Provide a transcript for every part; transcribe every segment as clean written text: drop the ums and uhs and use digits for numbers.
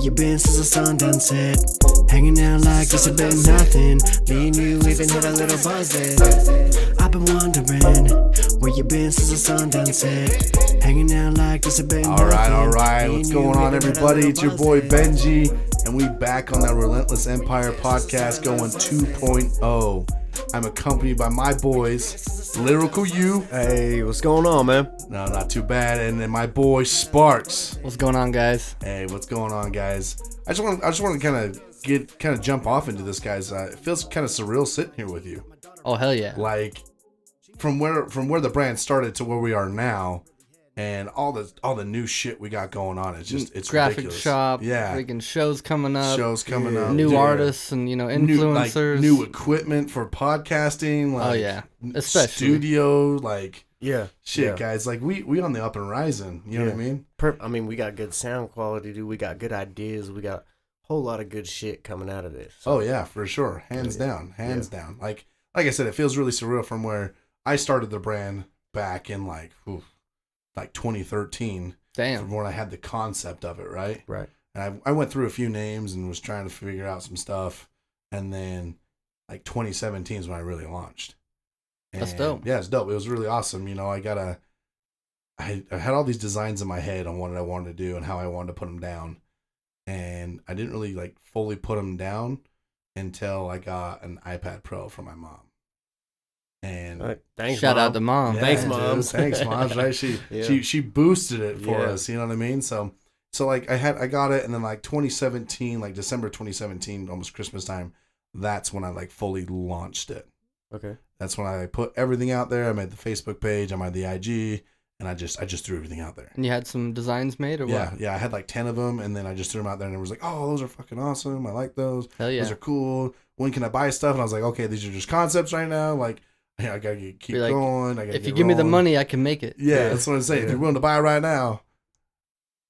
you been since the sun done set? Hanging out like this has been nothing. Me and you even had a little buzz there. I've been wondering where you been since the sun done set. Hanging out like this has been nothing. All right. What's going on, everybody? It's your boy Benji, and we back on that Relentless Empire podcast going 2.0. I'm accompanied by my boys, Lyrical You. Hey, what's going on, man? No, not too bad. And then my boy Sparks. What's going on, guys? Hey, what's going on, guys? I just want to kind of jump off into this, guys. It feels kind of surreal sitting here with you. Oh, hell yeah. Like from where the brand started to where we are now, and all the new shit we got going on. It's graphic ridiculous. shop, yeah, freaking shows coming up, new dude. artists and influencers, new equipment for podcasting. Like, oh yeah, especially studio. Like shit, guys. Like we on the up and rising. You know what I mean? We got good sound quality, dude. We got good ideas. We got a whole lot of good shit coming out of this. Oh yeah, for sure, hands down. Like I said, it feels really surreal from where I started the brand back in like 2013. Damn. From when I had the concept of it, right? Right. And I went through a few names and was trying to figure out some stuff. And then like 2017 is when I really launched. And that's dope. Yeah, it's dope. It was really awesome. You know, I had all these designs in my head on what I wanted to do and how I wanted to put them down. And I didn't really like fully put them down until I got an iPad Pro from my mom. And thanks, shout Mom. out to Mom. Yeah, thanks, Mom. Thanks, Mom. Right? She boosted it for us. You know what I mean? So like I got it, and then like 2017, like December 2017, almost Christmas time. That's when I like fully launched it. Okay. That's when I put everything out there. I made the Facebook page. I made the IG, and I just threw everything out there. And you had some designs made, or what? Yeah. I had like 10 of them, and then I just threw them out there, and it was like, oh, those are fucking awesome. I like those. Hell yeah. Those are cool. When can I buy stuff? And I was like, okay, these are just concepts right now. Like. Yeah, I gotta keep going. If you give me the money, I can make it. Yeah, that's what I'm saying. If you're willing to buy it right now,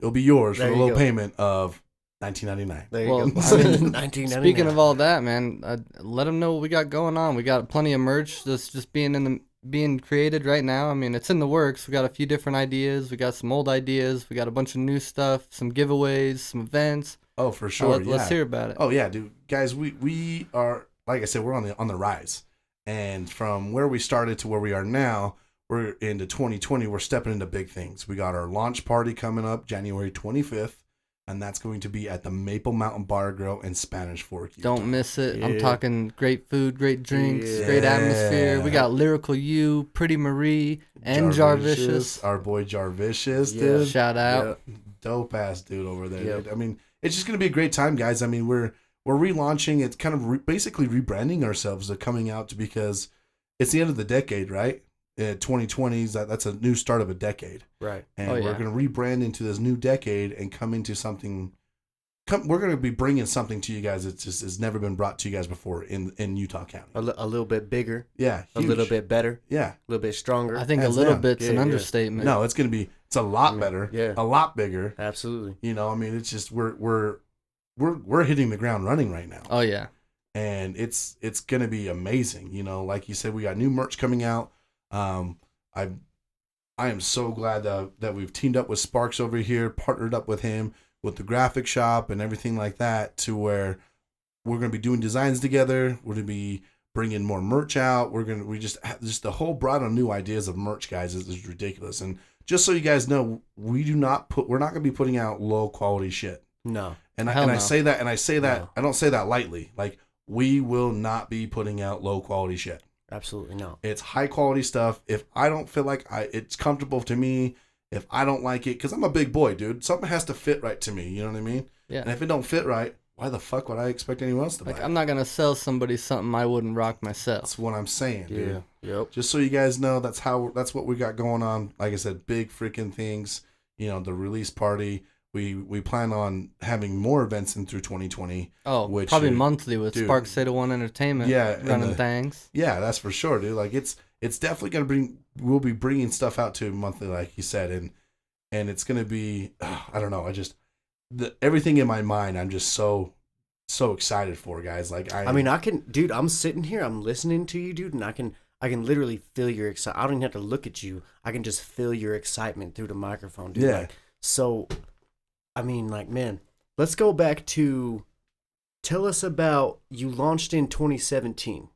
it'll be yours for a low payment of $19.99. There you Well, go. I mean, $19.99. Speaking of all that, man, let them know what we got going on. We got plenty of merch that's just being created right now. I mean, it's in the works. We got a few different ideas. We got some old ideas. We got a bunch of new stuff, some giveaways, some events. Oh, for sure. Let's hear about it. Oh yeah, dude, guys, we are, like I said, we're on the rise. And from where we started to where we are now, we're into 2020. We're stepping into big things. We got our launch party coming up January 25th, and that's going to be at the Maple Mountain Bar Grill in Spanish Fork, Utah. Don't miss it. Yeah. I'm talking great food, great drinks, Yeah. great atmosphere. We got Lyrical You, Pretty Marie, and Jarvicious. Our boy Jarvicious, Yeah. dude. Shout out. Dope ass dude over there. Yep. Dude. I mean, it's just gonna be a great time, guys. I mean, we're relaunching. It's kind of basically rebranding ourselves to coming out to, because it's the end of the decade, right? 2020s. That's a new start of a decade, Right. and Oh, yeah. we're gonna rebrand into this new decade and come into something. We're gonna be bringing something to you guys that just has never been brought to you guys before in Utah County. A little bit bigger. Yeah, A huge. little bit better. Yeah. A little bit stronger. I think Hands a little down. bit's an Yeah. understatement. No, it's a lot better. Yeah. A lot bigger. Absolutely. You know, I mean, it's just we're hitting the ground running right now. Oh yeah. And it's gonna be amazing. You know, like you said, we got new merch coming out. I am so glad that we've teamed up with Sparks over here, partnered up with him with the graphic shop and everything like that, to where we're gonna be doing designs together. We're gonna be bringing more merch out. We just the whole broad of new ideas of merch, guys, is ridiculous. And just so you guys know, we're not gonna be putting out low quality shit. No. And Hell no. I say that No. I don't say that lightly. Like, we will not be putting out low quality shit. Absolutely no. It's high quality stuff. If I don't feel like it's comfortable to me, if I don't like it, because I'm a big boy, dude, something has to fit right to me. You know what I mean? Yeah. And if it don't fit right, why the fuck would I expect anyone else to buy Like, it? I'm not gonna sell somebody something I wouldn't rock myself. That's what I'm saying, dude. Yep. Just so you guys know, that's what we got going on. Like I said, big freaking things. You know, the release party. We plan on having more events in through 2020. Oh, which, probably dude, monthly with dude. Sparks Theta One Entertainment. Yeah, and running things. Yeah, that's for sure, dude. Like, it's definitely gonna we'll be bringing stuff out to monthly, like you said, and it's gonna be, I don't know, everything in my mind, I'm just so excited for, guys. Like, I mean, dude, I'm sitting here, I'm listening to you, dude, and I can literally feel your excitement. I don't even have to look at you. I can just feel your excitement through the microphone, dude. Yeah. Like, so, I mean, like, man, let's go back to. Tell us about you launched in 2017,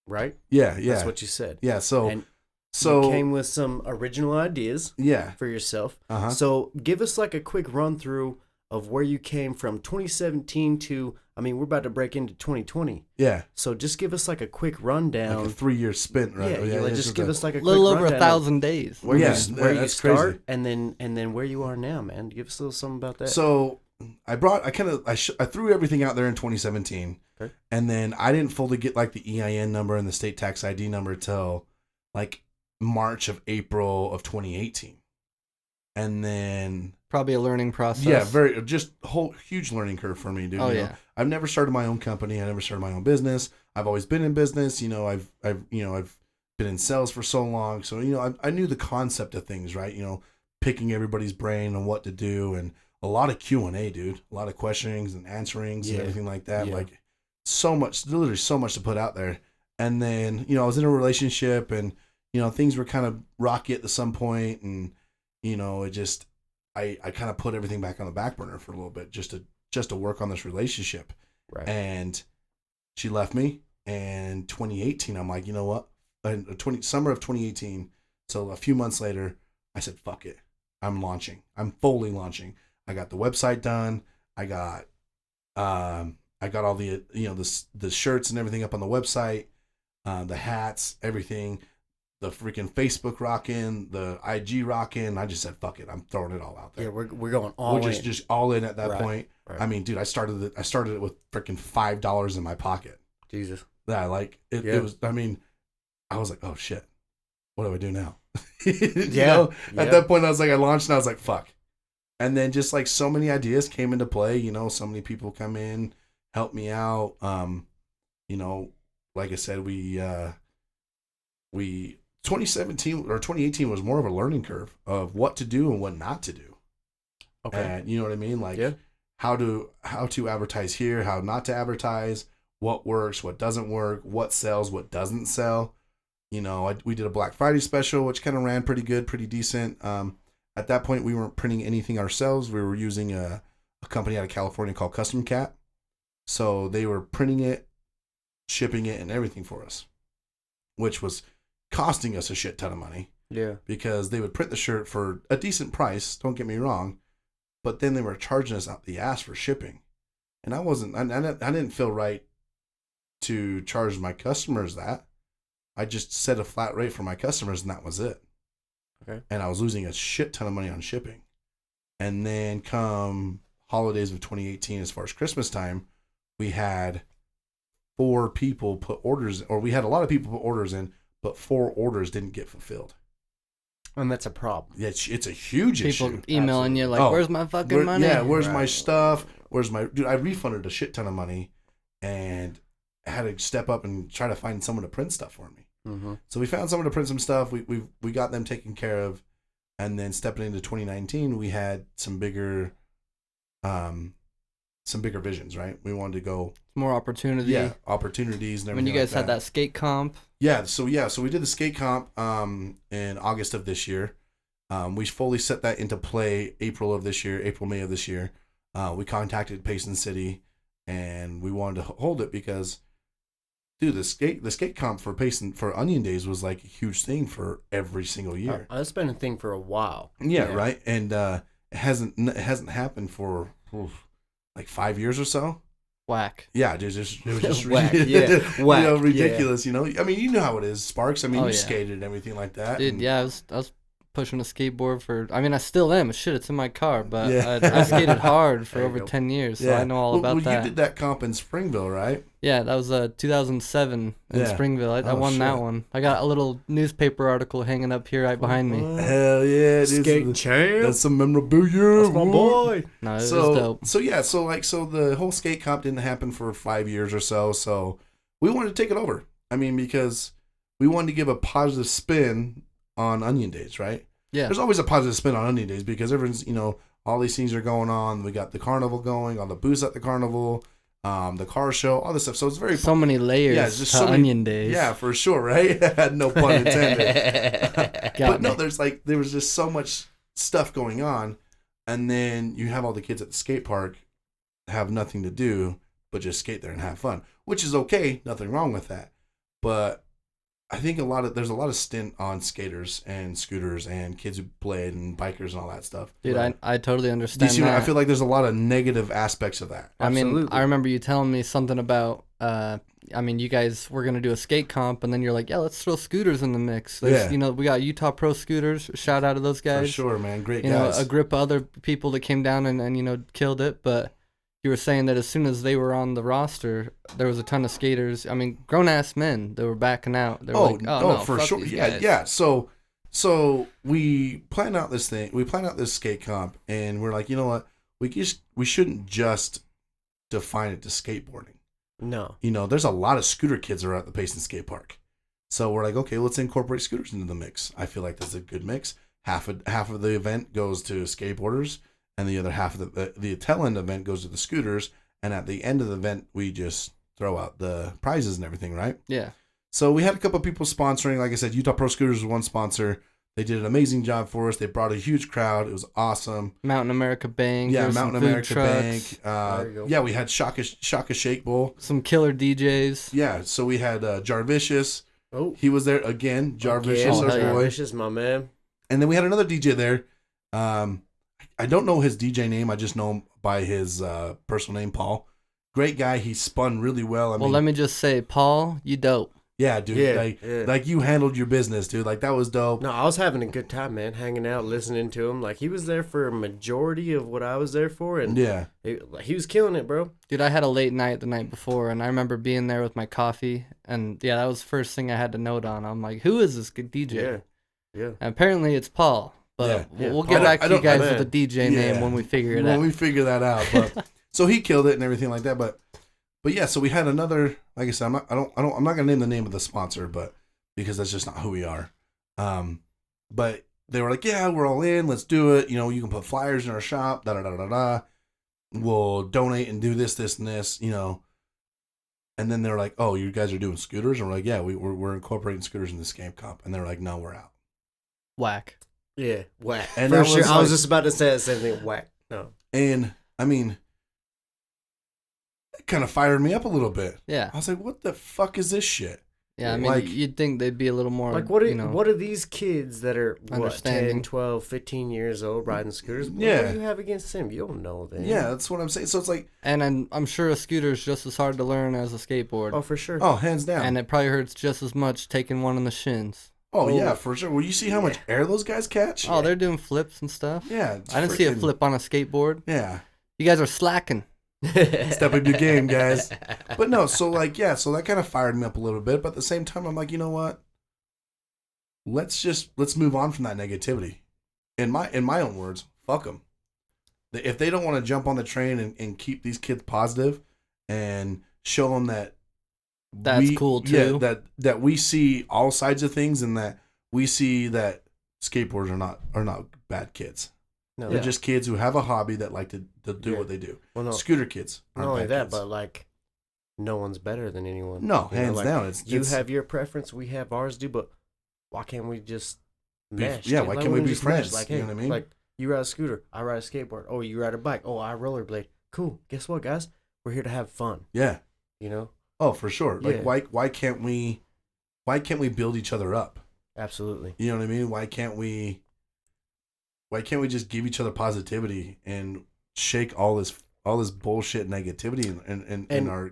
right? Yeah. That's what you said. Yeah. So And so you came with some original ideas yeah. for yourself. Uh-huh. So give us like a quick run through of where you came from 2017 to. I mean, we're about to break into 2020. Yeah. So just give us like a quick rundown. Like a 3-year spent, right? Yeah, like, just give us like a quick little over rundown of 1,000 days. where Yeah, where you that's start crazy. and then where you are now, man. Give us a little something about that. So I threw everything out there in 2017, Okay. and then I didn't fully get like the EIN number and the state tax ID number till like April of 2018, and then Probably a learning process. yeah, just whole huge learning curve for me, dude. Oh, you know? yeah. I've never started my own company. I never started my own business. I've always been in business. You know, I've been in sales for so long, so you know, I knew the concept of things, right? You know, picking everybody's brain on what to do and a lot of Q&A, dude. A lot of questionings and answerings and Yeah. everything like that. Yeah. Like so much, literally so much to put out there. And then, you know, I was in a relationship and, you know, things were kind of rocky at some point and, you know, it just, I kind of put everything back on the back burner for a little bit just to work on this relationship. Right. And she left me. And 2018, I'm like, you know what? Summer of 2018. So a few months later, I said, fuck it. I'm launching. I'm fully launching. I got the website done. I got all the, you know, the shirts and everything up on the website, the hats, everything, the freaking Facebook rocking, the IG rocking. I just said, fuck it. I'm throwing it all out there. Yeah, we're going all We're in. just all in at that Right, point. right. I mean, dude, I started it with freaking $5 in my pocket. Jesus. Yeah, like it Yeah. was, I mean, I was like, oh shit, what do I do now? You Yeah, know? yeah. At that point, I was like, I launched and I was like, fuck. And then just like so many ideas came into play, you know, so many people come in, help me out. You know, like I said, we 2017 or 2018 was more of a learning curve of what to do and what not to do. Okay. And you know what I mean? Like Yeah. how to advertise here, how not to advertise, what works, what doesn't work, what sells, what doesn't sell. You know, we did a Black Friday special, which kind of ran pretty good, pretty decent. At that point, we weren't printing anything ourselves. We were using a company out of California called Custom Cat. So they were printing it, shipping it, and everything for us, which was costing us a shit ton of money Yeah. because they would print the shirt for a decent price. Don't get me wrong, but then they were charging us out the ass for shipping, and I didn't feel right to charge my customers that. I just set a flat rate for my customers, and that was it. Okay. And I was losing a shit ton of money on shipping. And then come holidays of 2018, as far as Christmas time, we had 4 people put orders, or we had a lot of people put orders in, but 4 orders didn't get fulfilled. And that's a problem. Yeah, it's a huge People issue. emailing you like, Oh, "Where's my fucking money?" Yeah, where's my Right. stuff? Where's my dude? I refunded a shit ton of money, and I had to step up and try to find someone to print stuff for me. Mm-hmm. So we found someone to print some stuff. We got them taken care of, and then stepping into 2019, we had some bigger visions. Right, we wanted to go More opportunity. opportunities and everything. When you guys like had that skate comp, so we did the skate comp in August of this year. We fully set that into play April, May of this year. We contacted Payson City, and we wanted to hold it because, dude, the skate comp for Onion Days was like a huge thing for every single year. That's been a thing for a while. Yeah, right. And it hasn't happened for like 5 years or so. whack. Yeah, it was just Whack, you yeah. Whack, know, yeah. ridiculous. You know, I mean, you know how it is, Sparks. I mean, Oh, you yeah. skated and everything like that. Dude, and- yeah, I was pushing a skateboard for. I mean, I still am. Shit, it's in my car, but Yeah. I skated hard for There you over go. 10 years, so I know all about that. You did that comp in Springville, right? Yeah, that was 2007 in Yeah. Springville. I Oh, won that shit. one. I got a little newspaper article hanging up here right behind me. Hell yeah, dude. Skate champ. That's some memorabilia. That's my Woo. boy. No, it was So dope. so the whole skate comp didn't happen for 5 years or so. So we wanted to take it over. I mean, because we wanted to give a positive spin on Onion Days, right? Yeah. There's always a positive spin on Onion Days because everyone's, you know, all these things are going on. We got the carnival going, all the booths at the carnival, the car show, all this stuff. So it's very So many layers Yeah, it's just to so many- Onion Days. yeah, for sure, right? No pun intended. Got But no, me. there was just so much stuff going on, and then you have all the kids at the skate park have nothing to do but just skate there and have fun, which is okay. Nothing wrong with that. But I think there's a lot of stint on skaters and scooters and kids who play and bikers and all that stuff. Dude, Right. I totally Do you understand see that. I feel like there's a lot of negative aspects of that. I mean, Absolutely. I remember you telling me something about, you guys were going to do a skate comp, and then you're like, yeah, let's throw scooters in the mix. There's, Yeah. we got Utah Pro Scooters. Shout out to those For guys. sure, man. Great You know, guys. a group of other people that came down and killed it. But you were saying that as soon as they were on the roster, there was a ton of skaters. I mean, grown-ass men that were backing out. They were like, no, for fuck sure. these Yeah, guys. yeah. So we planned out this thing. We planned out this skate comp, and we're like, you know what? We shouldn't just define it to skateboarding. No. There's a lot of scooter kids that are at the Payson Skate Park. So we're like, okay, let's incorporate scooters into the mix. I feel like that's a good mix. Half of the event goes to skateboarders, and the other half of the tail end event goes to the scooters. And at the end of the event, we just throw out the prizes and everything, right? Yeah. So we had a couple of people sponsoring. Like I said, Utah Pro Scooters was one sponsor. They did an amazing job for us. They brought a huge crowd. It was awesome. Mountain America Bank. Yeah, there was some Mountain food America trucks, Bank. There you go. Yeah, we had Shaka Shake Bowl. some killer DJs. Yeah, so we had Jarvicious. Oh, He was there again. Jarvicious, Oh, our hell yeah. boy. Vicious, my man. And then we had another DJ there. I don't know his DJ name. I just know him by his personal name, Paul. Great guy. He spun really well. I Well, mean, let me just say, Paul, you dope. yeah, dude. Yeah, Like you handled your business, dude. Like that was dope. No, I was having a good time, man. Hanging out, listening to him. Like he was there for a majority of what I was there for, and Yeah. he was killing it, bro. Dude, I had a late night the night before, and I remember being there with my coffee, and yeah, that was the first thing I had to note on. I'm like, who is this good DJ? Yeah, yeah. And apparently it's Paul, but Yeah. we'll Paul. get back I to you don't- guys man. with the DJ name when we figure it when out. we figure that out. But so he killed it and everything like that. But yeah, so we had another. Like I said, I'm not gonna name the name of the sponsor, but because that's just not who we are. But they were like, yeah, we're all in. Let's do it. You can put flyers in our shop. Da da da da da. We'll donate and do this, and this. And then they're like, oh, you guys are doing scooters, and we're like, yeah, we're incorporating scooters in this game comp. And they're like, no, we're out. Whack. Yeah, whack. And For that sure. was I was like- just about to say the same thing. Whack. No. And I mean, it kind of fired me up a little bit. Yeah. I was like, what the fuck is this shit? Yeah, I mean, Like- you'd think they'd be a little more, Like, what are these kids that are, what, 10, Understanding. 12, 15 years old riding scooters? What Yeah. do you have against them? You don't know them. Yeah, that's what I'm saying. So it's like, And I'm sure a scooter is just as hard to learn as a skateboard. Oh, for sure. oh, hands down. And it probably hurts just as much taking one in the shins. oh, yeah, for sure. Well, you see how much air those guys catch? Oh, they're doing flips and stuff. Yeah. it's I didn't see a freaking- flip on a skateboard. Yeah. You guys are slacking. Step up your game, guys. But no, so like, yeah, so that kind of fired me up a little bit. But at the same time, I'm like, you know what? Let's move on from that negativity. In my own words, fuck them. If they don't want to jump on the train and keep these kids positive and show them that That's cool, too. Yeah, that we see all sides of things and that we see that skateboarders are not bad kids. No, They're just kids who have a hobby that like to do Yeah. what they do. well, no, Scooter kids. not aren't only bad that, kids. but like, no one's better than anyone. No, You know, hands like, down. You It's have your preference, we have ours, dude. But why can't we just mesh? yeah, dude? why Like, can't we be just mesh? friends? Like, You hey, know what I mean? Like, you ride a scooter, I ride a skateboard. Oh, you ride a bike. Oh, I rollerblade. Cool. Guess what, guys? We're here to have fun. yeah. You know? Oh, for sure. Like Yeah. why can't we build each other up? Absolutely. You know what I mean? Why can't we just give each other positivity and shake all this bullshit negativity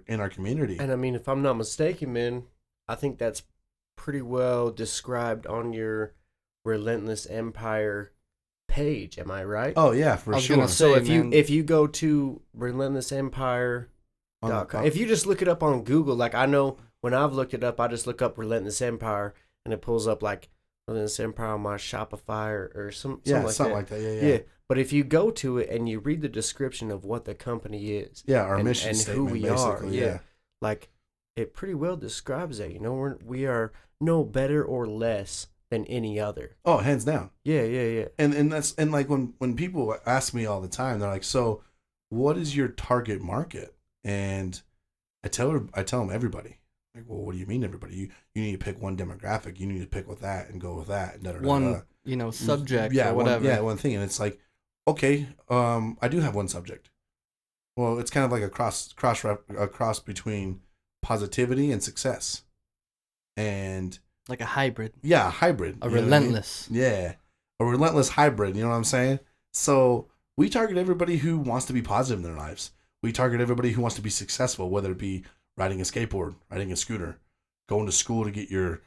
in our community? And I mean, if I'm not mistaken, man, I think that's pretty well described on your Relentless Empire page. Am I right? Oh yeah, for I was sure. gonna so say, if man. you go to relentlessempire.com, if you just look it up on Google, like I know when I've looked it up, I just look up Relentless Empire and it pulls up like Relentless Empire on my Shopify or something like that. Yeah. Yeah. But if you go to it and you read the description of what the company is, Yeah, our and, mission and statement, who we are, basically. yeah, like it pretty well describes that. You know, we are no better or less than any other. Oh, hands down. Yeah. And that's like when people ask me all the time, they're like, "So, what is your target market?" And I tell them everybody. Like, well, what do you mean everybody? You need to pick one demographic. You need to pick with that and go with that. And One, subject or one whatever. thing. And it's like, okay, I do have one subject. well, it's kind of like a cross between positivity and success, and Like a hybrid, yeah, a hybrid, a you know what I mean? relentless. Yeah, a relentless hybrid. You know what I'm saying? So we target everybody who wants to be positive in their lives. We target everybody who wants to be successful, whether it be riding a skateboard, riding a scooter, going to school to get your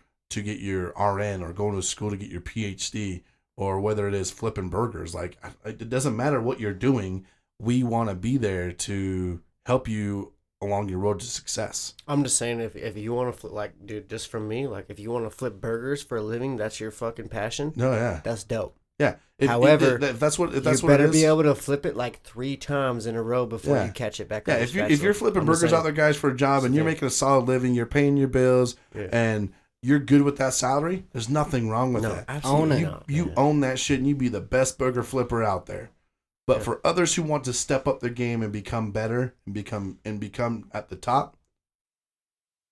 RN, or going to school to get your PhD, or whether it is flipping burgers. Like, it doesn't matter what you're doing. We want to be there to help you along your road to success. I'm just saying, if you want to flip, like, dude, just from me, like, if you want to flip burgers for a living, that's your fucking passion. No, yeah, That's dope. yeah. However, if that's what You it better is, be able to flip it like 3 times in a row before Yeah. you catch it back. yeah. on the If you're spatula. flipping I'm just burgers saying. out there, guys, for a job, and you're Yeah. making a solid living, you're paying your bills, Yeah. and you're good with that salary, there's nothing wrong with No, that. absolutely Own it. not. You man. own that shit, and you be the best burger flipper out there. But Yeah. for others who want to step up their game and become better and become at the top,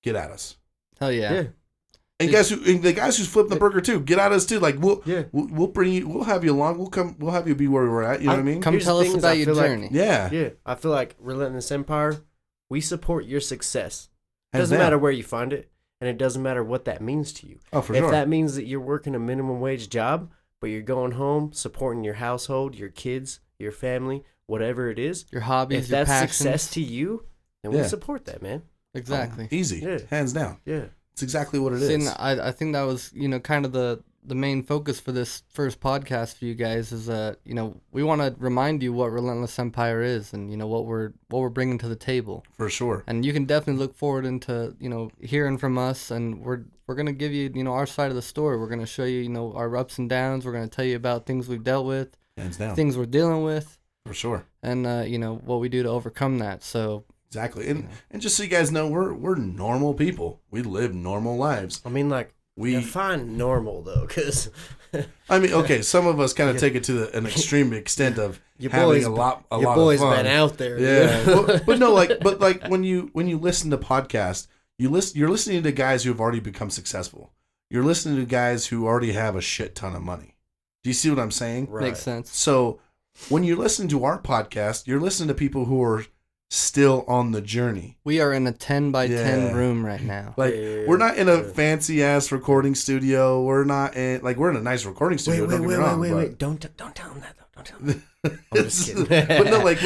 get at us. Hell yeah. Yeah. And the guys who's flipping the burger too, get at us too. Like, Yeah. we'll bring you, we'll have you along. We'll have you be where we're at. You know what I mean? Come Here's tell the us thing is, about I your feel like- journey. Yeah. Yeah, I feel like Relentless Empire, we support your success. Hands Doesn't down. matter where you find it, and it doesn't matter what that means to you. Oh, for If sure. that means that you're working a minimum wage job, but you're going home supporting your household, your kids, your family, whatever it is, Your hobbies, if your that's passions. success to you, then Yeah. we support that, man. Exactly. Easy. Yeah. Hands down. Yeah. It's exactly what it is. See, and I think that was, kind of the main focus for this first podcast for you guys is that, we want to remind you what Relentless Empire is and, what we're bringing to the table. For sure. And you can definitely look forward into, hearing from us, and we're going to give you, our side of the story. We're going to show you, our ups and downs. We're going to tell you about things we've dealt with, Hands down. things we're dealing with, For sure. and, what we do to overcome that. So, Exactly. And just so you guys know, we're normal people. We live normal lives. I mean, like, We define normal, though, because I mean, okay, some of us kind of take it to an extreme extent of your having boys, a lot your of boys fun. been out there. Yeah, dude. but no, like when you listen to podcasts, you're listening to guys who have already become successful. You're listening to guys who already have a shit ton of money. Do you see what I'm saying? Right. makes sense. So when you're listening to our podcast, you're listening to people who are still on the journey. We are in a 10 by 10 Yeah. room right now. Like, Yeah, we're not in a yeah. fancy ass recording studio. We're not in we're in a nice recording studio. don't get me wrong, but- Don't tell them that, though. Don't tell them that. I'm just kidding. But no, like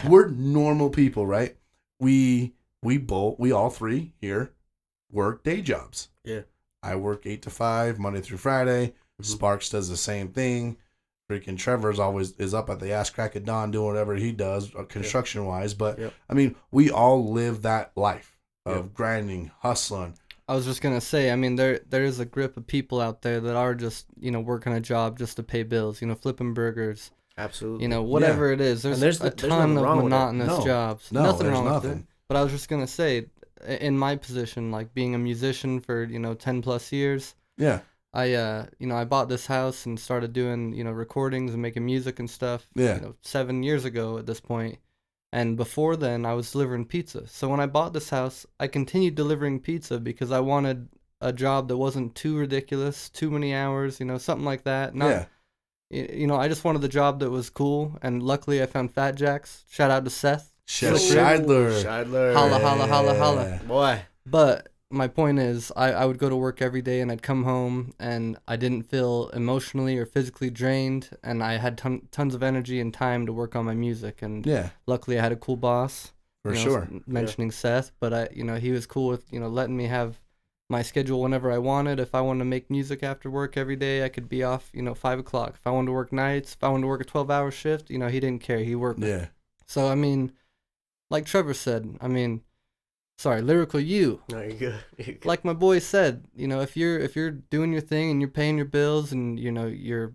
we're normal people, right? We all three here work day jobs. Yeah. I work 8 to 5 Monday through Friday. Mhm. Sparks does the same thing. Freaking Trevor's always is up at the ass crack of dawn doing whatever he does construction wise. But Yep. I mean, we all live that life of Yep. grinding, hustling. I was just gonna say, I mean, there is a grip of people out there that are just, working a job just to pay bills, flipping burgers, Absolutely. whatever it is. There's there's a ton nothing of wrong with it. monotonous No. jobs. No, nothing there's wrong with nothing. it. But I was just gonna say, in my position, like being a musician for 10 plus years, Yeah. I bought this house and started doing recordings and making music and stuff. Yeah. 7 years ago at this point. And before then, I was delivering pizza. So when I bought this house, I continued delivering pizza because I wanted a job that wasn't too ridiculous, too many hours, something like that. Not, Yeah. I just wanted the job that was cool. And luckily, I found Fat Jacks. Shout out to Seth. Chef Oh, Scheidler. Scheidler. Holla, holla, holla, holla. Yeah. Boy. But my point is, I would go to work every day and I'd come home and I didn't feel emotionally or physically drained. And I had tons of energy and time to work on my music. And Yeah, luckily, I had a cool boss. for you know, sure. Mentioning Seth, but he was cool with letting me have my schedule whenever I wanted. If I wanted to make music after work every day, I could be off 5 o'clock. If I wanted to work nights, if I wanted to work a 12-hour shift, he didn't care. He worked. Yeah. So I mean, like Trevor said, sorry, lyrical you. No, you're good. You're good. Like my boy said, if you're doing your thing and you're paying your bills and you're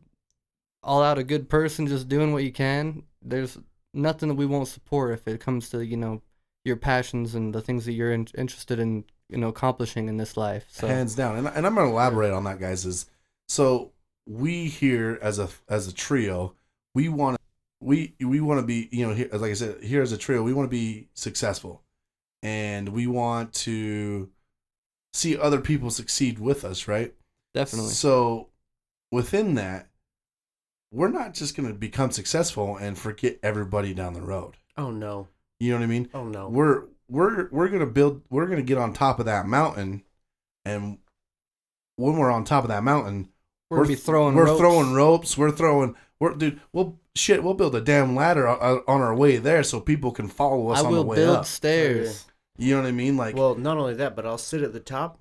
all out a good person, just doing what you can, there's nothing that we won't support if it comes to your passions and the things that you're interested in accomplishing in this life. So Hands down. And I'm going to elaborate on that, guys. So we here as a trio, we want to be, here, like I said, here as a trio, we want to be successful, and we want to see other people succeed with us, right? definitely. So within that, we're not just going to become successful and forget everybody down the road. Oh, no. You know what I mean? Oh no. We're gonna build. We're gonna get on top of that mountain, and when we're on top of that mountain, We're gonna be throwing We're ropes. throwing ropes. Dude. We'll build a damn ladder on our way there so people can follow us I on the will way build up. stairs. You know what I mean? Like, Well, not only that, but I'll sit at the top,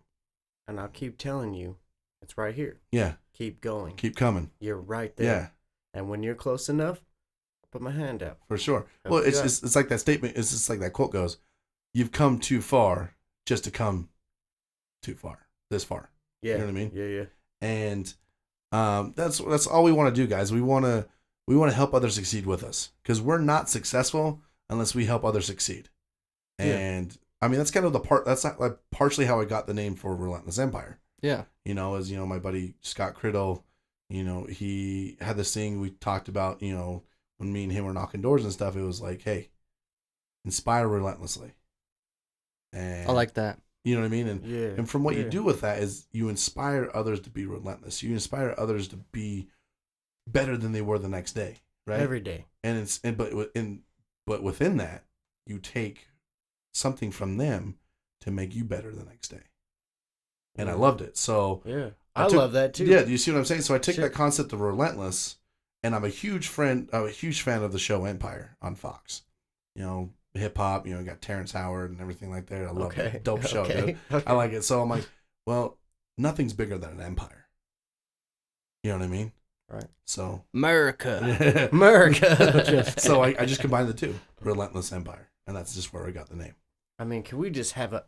and I'll keep telling you, it's right here. yeah, Keep going. keep coming. You're right there. Yeah, And when you're close enough, I'll put my hand out. for sure. Help Well, you out. it's like that statement. It's just like that quote goes, "You've come too far just to come too far. This far." Yeah. You know what I mean? Yeah, yeah. And that's all we want to do, guys. We want to help others succeed with us because we're not successful unless we help others succeed. Yeah. And I mean, that's kind of the part. That's not like partially how I got the name for Relentless Empire. Yeah. You know, as you know, my buddy Scott Criddle, you know, he had this thing we talked about. You know, when me and him were knocking doors and stuff, it was like, hey, inspire relentlessly. And I like that. you know what I mean? And Yeah. and from what you yeah. do with that is you inspire others to be relentless. You inspire others to be better than they were the next day, right? Every day. But within that, you take something from them to make you better the next day. And I Yeah. loved it. So Yeah. I I took- love that too. yeah, do you see what I'm saying? So I take Sure. that concept of relentless, and I'm a huge fan of the show Empire on Fox. You know, hip hop. You know, you got Terrence Howard and everything like that. I love Okay. it. Dope show, Okay. dude. Okay. I like it. So I'm like, well, nothing's bigger than an empire. You know what I mean? Right. So America. America. so I just combined the two, Relentless Empire, and that's just where I got the name. I mean, can we just have a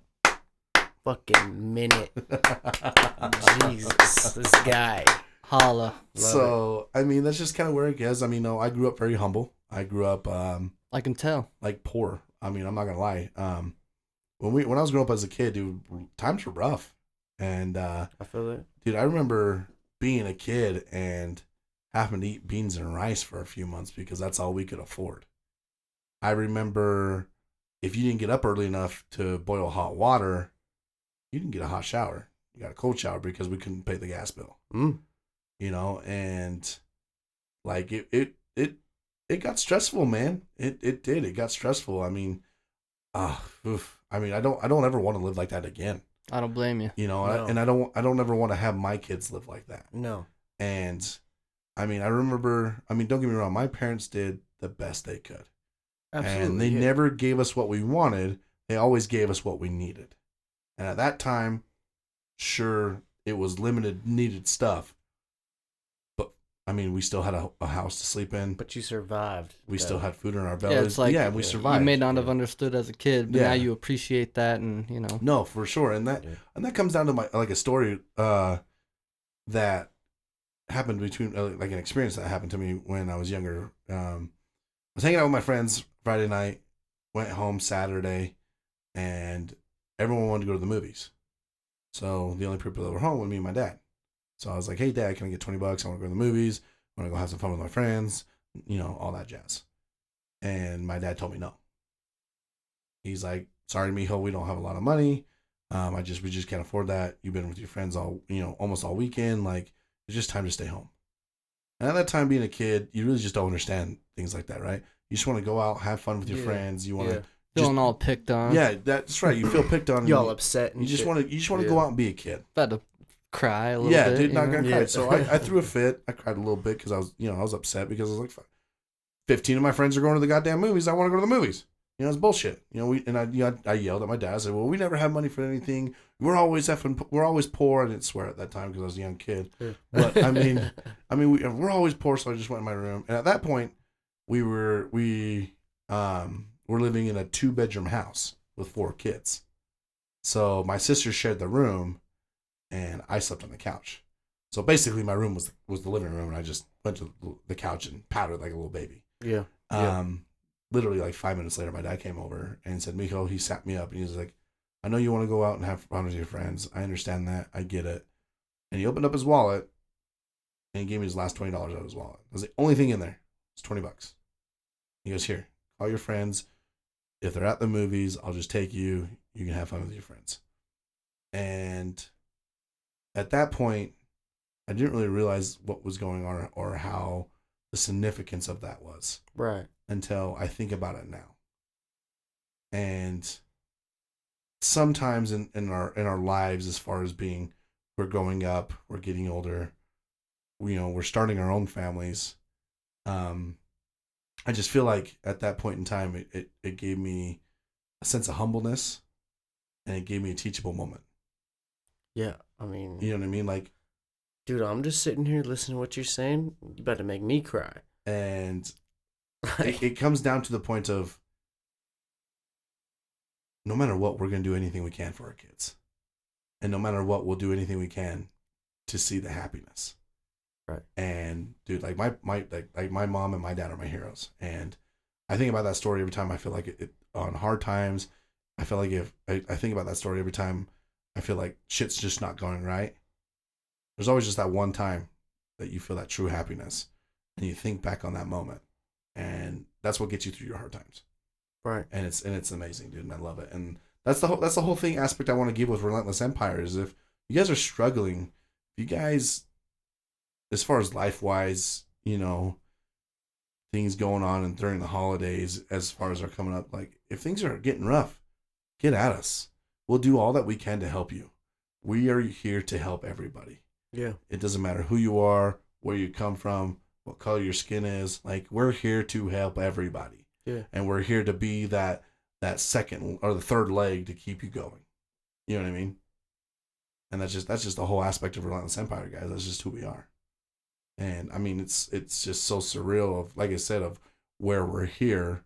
fucking minute? Jesus, this guy. Holla. So I mean, that's just kind of where it goes. I mean, no, I grew up very humble. I grew up I can tell. like poor. I mean, I'm not gonna lie. When I was growing up as a kid, dude, times were rough, and I feel it. dude, I remember being a kid and having to eat beans and rice for a few months because that's all we could afford. I remember if you didn't get up early enough to boil hot water, you didn't get a hot shower. You got a cold shower because we couldn't pay the gas bill. Mm. You know, and like it got stressful, man. It did. It got stressful. I mean, I mean, I don't ever want to live like that again. I don't blame you. You know, No. and I don't ever want to have my kids live like that. No. And I mean, I remember, I mean, don't get me wrong, my parents did the best they could. Absolutely. And they yeah. never gave us what we wanted. They always gave us what we needed. And at that time, sure, it was limited needed stuff. But I mean, we still had a house to sleep in. But you survived. We though. still had food in our Yeah, bellies. it's like we yeah, survived. You may not have yeah. understood as a kid, but Yeah. now you appreciate that, and you know. No, for sure. And that Yeah. and that comes down to my like a story that happened between like an experience that happened to me when I was younger. I was hanging out with my friends Friday night, went home Saturday, and everyone wanted to go to the movies. So the only people that were home were me and my dad. So I was like, "Hey, Dad, can I get $20? I want to go to the movies. I want to go have some fun with my friends. You know, all that jazz." And my dad told me no. He's like, "Sorry, mijo, we don't have a lot of money. We just can't afford that. You've been with your friends almost all weekend. Like, it's just time to stay home." And at that time, being a kid, you really just don't understand things like that, right? You just want to go out, have fun with your Yeah. friends. You want to, Feeling all picked on. yeah, that's right. You feel picked on. and You all upset. And You just shit. want to Yeah. go out and be a kid. About to cry a little Yeah, bit. dude, you not know? gonna cry. Yeah. So I threw a fit. I cried a little bit because I was upset because I was like, 15 of my friends are going to the goddamn movies. I want to go to the movies. You know, it's bullshit. You know, I yelled at my dad. I said, "Well, we never have money for anything. We're always poor." I didn't swear at that time because I was a young kid. But I mean, we're always poor. So I just went in my room, and at that point, we were living in a 2-bedroom house with 4 kids. So my sister shared the room, and I slept on the couch. So basically, my room was the living room, and I just went to the couch and powdered like a little baby. Yeah. Literally like 5 minutes later, my dad came over and said, "Mijo," he sat me up and he was like, "I know you want to go out and have fun with your friends. I understand that. I get it." And he opened up his wallet and he gave me his last $20 out of his wallet. It was the only thing in there. It's $20. He goes, "Here, call your friends. If they're at the movies, I'll just take you. You can have fun with your friends." And at that point, I didn't really realize what was going on or how the significance of that was Right. until I think about it now. And sometimes in our lives, as far as we're growing up, we're getting older, we're starting our own families. I just feel like at that point in time, it gave me a sense of humbleness, and it gave me a teachable moment. Yeah, I mean, You know what I mean? Like, dude, I'm just sitting here listening to what you're saying. You about to make me cry. and it comes down to the point of, no matter what, we're going to do anything we can for our kids. And no matter what, we'll do anything we can to see the happiness. Right. And dude, like my mom and my dad are my heroes. And I think about that story every time I feel like it on hard times. I feel like if I think about that story every time I feel like shit's just not going right. There's always just that one time that you feel that true happiness, and you think back on that moment, and that's what gets you through your hard times. Right. And it's amazing, dude, and I love it. And that's the whole thing aspect I want to give with Relentless Empire is, if you guys are struggling, if you guys, as far as life wise, things going on and during the holidays, as far as are coming up, like if things are getting rough, get at us. We'll do all that we can to help you. We are here to help everybody. Yeah. It doesn't matter who you are, where you come from, what color your skin is. Like, we're here to help everybody. Yeah. And we're here to be that second or the third leg to keep you going. You know what I mean? And that's just the whole aspect of Relentless Empire, guys. That's just who we are. And I mean, it's just so surreal of, like I said, of where we're here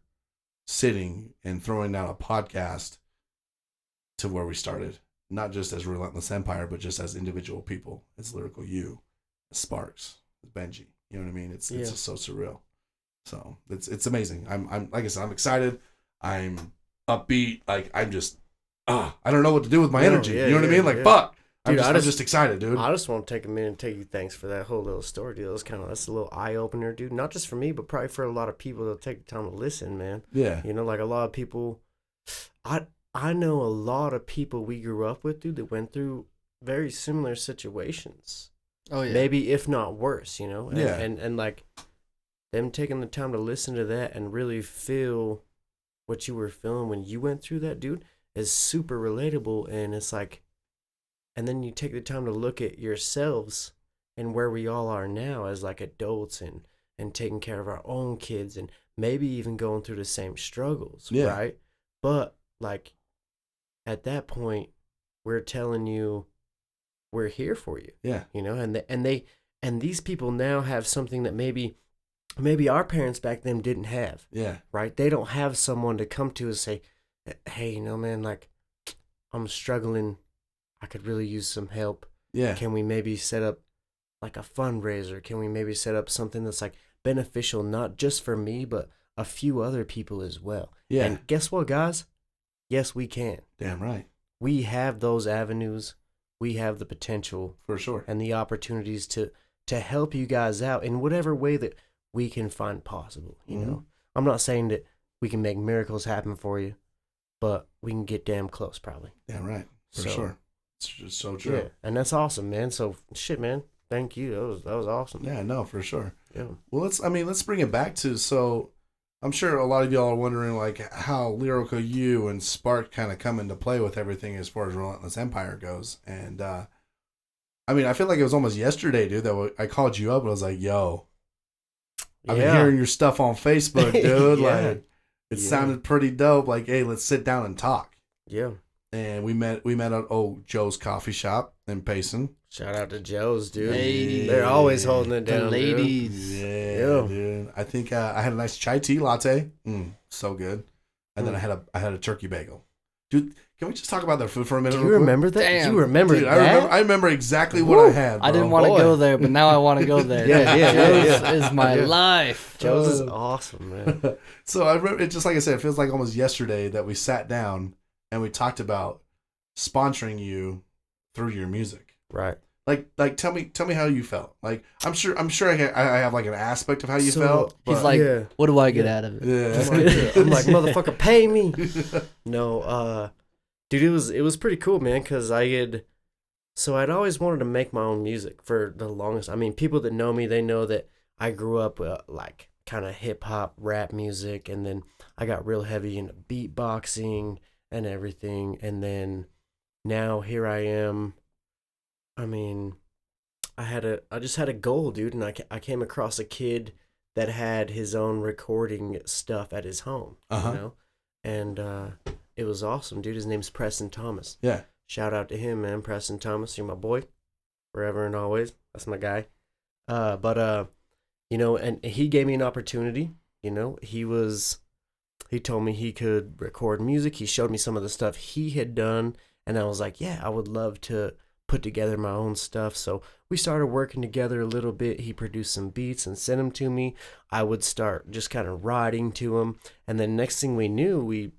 sitting and throwing down a podcast to where we started, not just as Relentless Empire, but just as individual people, as Lyrical You, as Sparks, as Benji. You know what I mean? It's just so surreal. So it's amazing. I'm like I said, I'm excited. I'm upbeat. Like, I'm just I don't know what to do with my energy. You know what I mean? Like, fuck. Dude, I'm just excited, dude. I just want to take a minute and tell you thanks for that whole little story deal. That's a little eye opener, dude. Not just for me, but probably for a lot of people that'll take the time to listen, man. Yeah. Like a lot of people, I know a lot of people we grew up with, dude, that went through very similar situations. Oh yeah. Maybe if not worse, And, Yeah. and like them taking the time to listen to that and really feel what you were feeling when you went through that, dude, is super relatable. And it's like, and then you take the time to look at yourselves and where we all are now as like adults and taking care of our own kids and maybe even going through the same struggles, Yeah. right? But like at that point, we're telling you we're here for you. Yeah. And these people now have something that maybe our parents back then didn't have. Yeah. Right? They don't have someone to come to and say, hey, man, like, I'm struggling. I could really use some help. Yeah. Can we maybe set up like a fundraiser? Can we maybe set up something that's like beneficial, not just for me, but a few other people as well? Yeah. And guess what, guys? Yes, we can. Damn right. We have those avenues. We have the potential For sure. and the opportunities to help you guys out in whatever way that we can find possible. I'm not saying that we can make miracles happen for you, but we can get damn close, probably. Damn right. For So- sure. It's just so true. Yeah, and that's awesome, man. So shit, man. Thank you. That was awesome. Yeah, no, for sure. Yeah. Well, let's bring it back to, so I'm sure a lot of y'all are wondering like how Lyrical You and Spark kind of come into play with everything as far as Relentless Empire goes. And I mean, I feel like it was almost yesterday, dude, that I called you up and I was like, yo, I've been hearing your stuff on Facebook, dude. Yeah. Like, it sounded pretty dope. Like, hey, let's sit down and talk. Yeah. And we met at Joe's Coffee Shop in Payson. Shout out to Joe's, dude. Hey. They're always holding it The down, dude. ladies. Yeah, dude. I think I had a nice chai tea latte. So good. And then I had a turkey bagel. Dude, can we just talk about their food for a minute? Do you real quick? remember that? Damn. You remember Dude, that? I remember exactly what I had. I didn't bro. want to Boy. go there, but now I want to go there. Yeah. Joe's is my Yeah. life. Joe's is awesome, man. So I remember it, just like I said, it feels like almost yesterday that we sat down and we talked about sponsoring you through your music. Right. Like tell me how you felt. Like I'm sure I have like an aspect of how you felt. He's But, like, Yeah. what do I get out of it? yeah. I'm like, motherfucker, pay me. No, dude, it was pretty cool, man, because I'd always wanted to make my own music for the longest. I mean, people that know me, they know that I grew up like kind of hip hop rap music, and then I got real heavy into beatboxing and everything, and then now here I am. I mean, I just had a goal, dude, and I came across a kid that had his own recording stuff at his home, Uh-huh. you know, and it was awesome, dude. His name's Preston Thomas. Yeah. Shout out to him, man. Preston Thomas, you're my boy, forever and always. That's my guy. But you know, and he gave me an opportunity. You know, he told me he could record music. He showed me some of the stuff he had done, and I was like, yeah, I would love to put together my own stuff. So we started working together a little bit. He produced some beats and sent them to me. I would start just kind of writing to him, and then next thing we knew,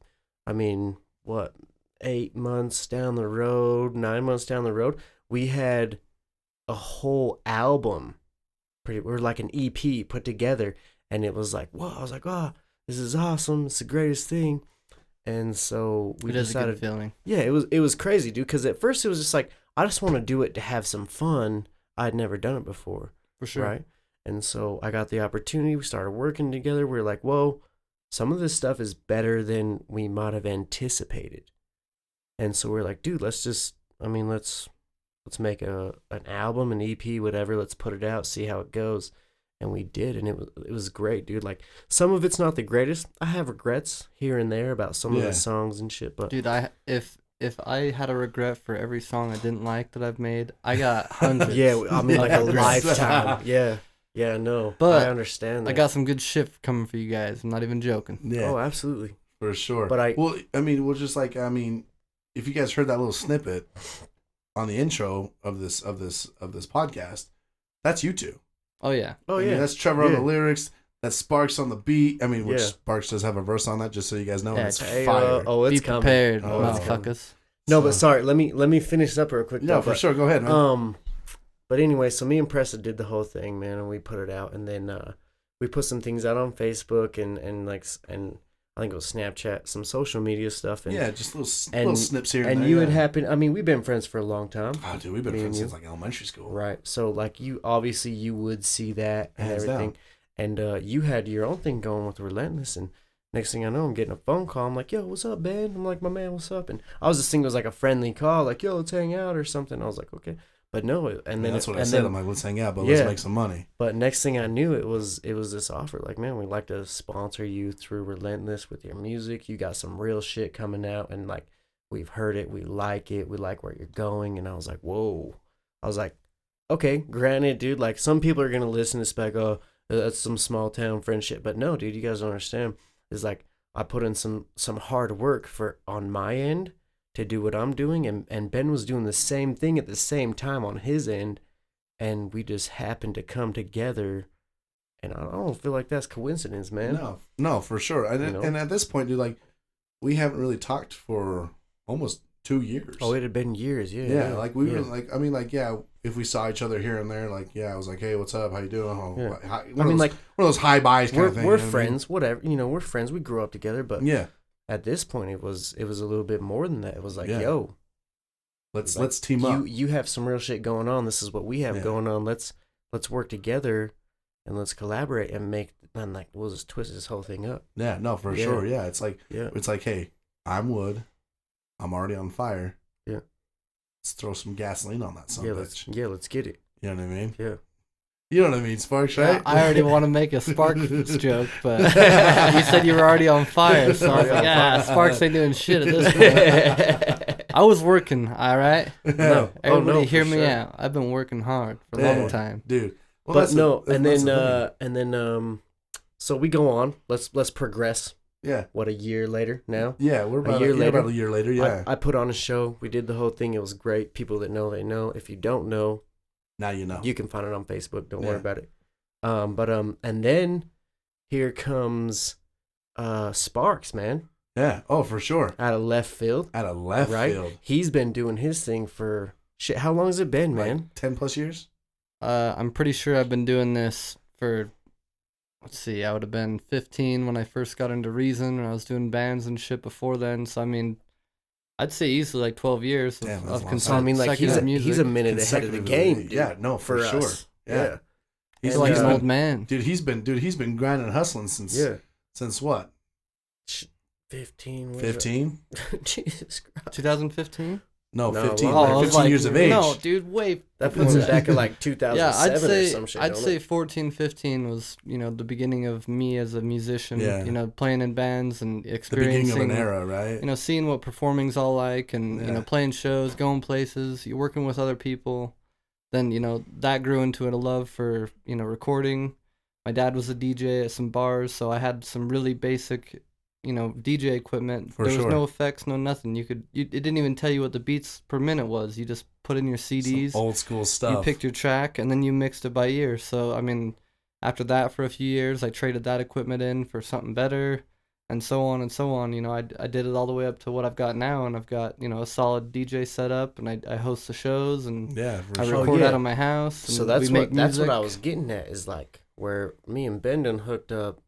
8 months down the road, 9 months down the road, we had a whole album. We're like an EP put together, and it was like, whoa! I was like, oh, this is awesome! It's the greatest thing. And so we It is a decided, good feeling. yeah, it was crazy, dude. Because at first it was just like, I just want to do it to have some fun. I'd never done it before, For sure. right? And so I got the opportunity. We started working together. We were like, whoa, some of this stuff is better than we might have anticipated. And so we're like, dude, let's make an album, an EP, whatever. Let's put it out, see how it goes. And we did, and it was great, dude. Like, some of it's not the greatest. I have regrets here and there about some of the songs and shit, but Dude, if I had a regret for every song I didn't like that I've made, I got hundreds. yeah, I mean, like a Regrets. lifetime. Yeah, no, But I understand that. I got some good shit coming for you guys. I'm not even joking. Yeah. Oh, absolutely. For sure. But if you guys heard that little snippet on the intro of this podcast, that's you two. Oh yeah. Oh, I mean, yeah. that's Trevor on Yeah. the lyrics. That's Sparks on the beat. I mean, which Yeah. Sparks does have a verse on that, just so you guys know. Yeah, It's Hey, fire. it's Be coming. prepared, Oh, it's coming. motherfuckers. No, So- but sorry. Let me finish up real quick. Yeah, though, for but, sure. Go ahead, man. But anyway, so me and Pressa did the whole thing, man, and we put it out, and then we put some things out on Facebook and I think it was Snapchat, some social media stuff, and yeah, just little and- snips here and, and there. you yeah. had happened. I mean, we've been friends for a long time, Oh, dude, we've been me and friends you. since like elementary school. right? So like you obviously you would see that and Hands everything, and you had your own thing going with Relentless, and next thing I know, I'm getting a phone call. I'm like, yo, what's up, man? I'm like, my man, what's up? And I was just thinking it was like a friendly call, like, yo, let's hang out or something. I was like, okay. But no, and then That's what I and said. then- I'm like, let's hang out, but Yeah. let's make some money. But next thing I knew, it was this offer. Like, man, we'd like to sponsor you through Relentless with your music. You got some real shit coming out, and like we've heard it, we like where you're going. And I was like, whoa. I was like, okay, granted, dude. Like, some people are gonna listen to this like, oh, that's some small town friendship. But no, dude, you guys don't understand. It's like I put in some hard work on my end to do what I'm doing, and Ben was doing the same thing at the same time on his end. And we just happened to come together, and I don't feel like that's coincidence, man. No, for sure. And, You know? and at this point, dude, like, we haven't really talked for almost 2 years. Oh, it had been years, yeah. Yeah, like we yeah. were like, I mean, like, yeah, if we saw each other here and there, like, yeah, I was like, hey, what's up? How you doing? Oh, Yeah. like, I mean, like, one of those high buys kind we're of thing. we're you know what I mean? friends, whatever. You know, we're friends. We grew up together, but Yeah, at this point, it was a little bit more than that. It was like, Yeah. yo, let's team up. You have some real shit going on. This is what we have Yeah. going on. Let's work together, and let's collaborate and we'll just twist this whole thing up. Yeah, no, for Yeah. sure. Yeah, it's like, Yeah. hey, I'm wood, I'm already on fire. Yeah. Let's throw some gasoline on that son of a bitch. Let's get it. You know what I mean? Yeah. You know what I mean, Sparks, right? I already want to make a Sparks joke, but you said you were already on fire, so I was like, Sparks ain't doing shit at this point. I was working, all right? No. Everybody for hear me sure. out. I've been working hard for a Yeah. long time. Dude. Well, But that's no, the- and that's then the so we go on. Let's progress. thing. Yeah. What, a year later now? Yeah, we're about year later? about a year later, yeah. I put on a show. We did the whole thing. It was great. People that know, they know. If you don't know, Now you know. you can find it on Facebook. Don't worry Yeah. about it. And then here comes Sparks, man, Yeah. Oh, for sure. out of left field. At a left Right? field. He's been doing his thing for shit. How long has it been, man? Like 10 plus years? I'm pretty sure I've been doing this for, let's see, I would have been 15 when I first got into Reason, and I was doing bands and shit before then. So, I mean, I'd say easily like 12 years Damn, that's a of long So I mean, like consecutive music. he's a minute ahead of the Consecutively. game, dude, Yeah, no, for sure. us. Yeah. He's And, like an uh, old man. Dude, he's been grinding and hustling since what? 15. 15? Jesus Christ. 2015. No, No, 15. well, Like I was 15 years of age. No, dude, wait. That puts it back in like 2007 Yeah, or some shit. I'd don't say it? 14, 15 was, the beginning of me as a musician. Yeah. Playing in bands and The experiencing. beginning of an era, right? Seeing what performing's all like, and Yeah. playing shows, going places, you're working with other people. Then that grew into a love for recording. My dad was a DJ at some bars, so I had some really basic DJ equipment. For There was sure. no effects, no nothing. It didn't even tell you what the beats per minute was. You just put in your CDs, Some old school stuff. you picked your track, and then you mixed it by ear. So I mean, after that, for a few years, I traded that equipment in for something better, and so on and so on. I did it all the way up to what I've got now, and I've got a solid DJ setup, and I host the shows, and Yeah, for I sure. record yeah. out of my house. And So that's we make that's what music. I was getting at, is like where me and Bendon hooked up,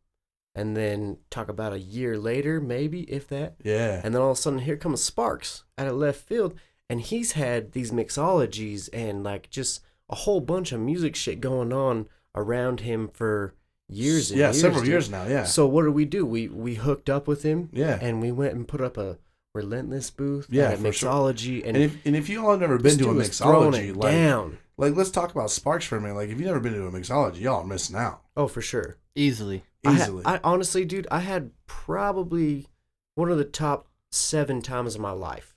and then talk about a year later, maybe, if that. Yeah. And then all of a sudden, here comes Sparks out of left field, and he's had these mixologies and like just a whole bunch of music shit going on around him for years and years. several dude. years now, yeah. So what do? We hooked up with him, Yeah. and we went and put up a Relentless booth, Yeah, and a for sure. mixology, And if you all have never this been to a dude was throwing mixology, it down. like let's talk about Sparks for a minute. Like if you've never been to a mixology, y'all are missing out. Oh, for sure. Easily. Easily. I honestly, dude, I had probably one of the top 7 times of my life